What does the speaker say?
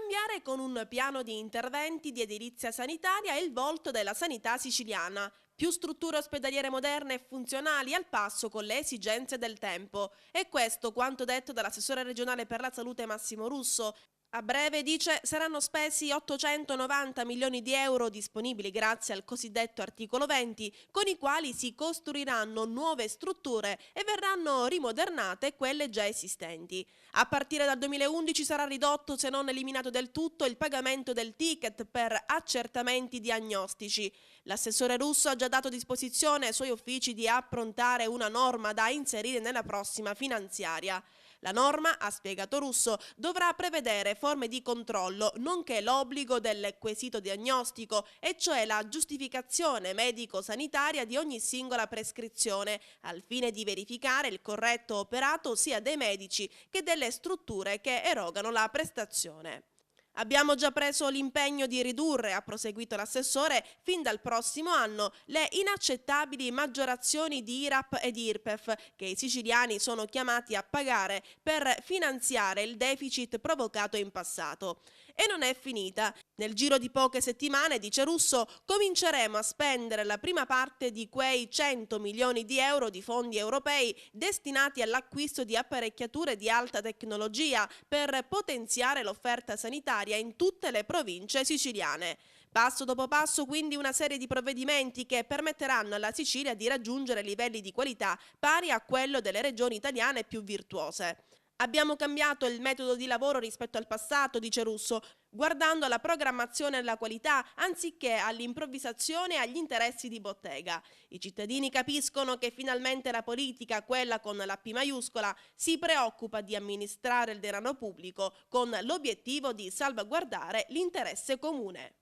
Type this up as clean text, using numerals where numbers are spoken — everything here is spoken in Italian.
cambiare con un piano di interventi di edilizia sanitaria il volto della sanità siciliana. Più strutture ospedaliere moderne e funzionali al passo con le esigenze del tempo. E questo quanto detto dall'assessore regionale per la salute Massimo Russo. A breve, dice, saranno spesi 890 milioni di euro disponibili grazie al cosiddetto articolo 20, con i quali si costruiranno nuove strutture e verranno rimodernate quelle già esistenti. A partire dal 2011 sarà ridotto, se non eliminato del tutto, il pagamento del ticket per accertamenti diagnostici. L'assessore Russo ha già dato disposizione ai suoi uffici di approntare una norma da inserire nella prossima finanziaria. La norma, ha spiegato Russo, dovrà prevedere forme di controllo, nonché l'obbligo del quesito diagnostico, e cioè la giustificazione medico-sanitaria di ogni singola prescrizione, al fine di verificare il corretto operato sia dei medici che delle strutture che erogano la prestazione. Abbiamo già preso l'impegno di ridurre, ha proseguito l'assessore, fin dal prossimo anno le inaccettabili maggiorazioni di IRAP ed IRPEF che i siciliani sono chiamati a pagare per finanziare il deficit provocato in passato. E non è finita. Nel giro di poche settimane, dice Russo, cominceremo a spendere la prima parte di quei 100 milioni di euro di fondi europei destinati all'acquisto di apparecchiature di alta tecnologia per potenziare l'offerta sanitaria in tutte le province siciliane. Passo dopo passo, quindi, una serie di provvedimenti che permetteranno alla Sicilia di raggiungere livelli di qualità pari a quello delle regioni italiane più virtuose. Abbiamo cambiato il metodo di lavoro rispetto al passato, dice Russo, guardando alla programmazione e alla qualità anziché all'improvvisazione e agli interessi di bottega. I cittadini capiscono che finalmente la politica, quella con la P maiuscola, si preoccupa di amministrare il denaro pubblico con l'obiettivo di salvaguardare l'interesse comune.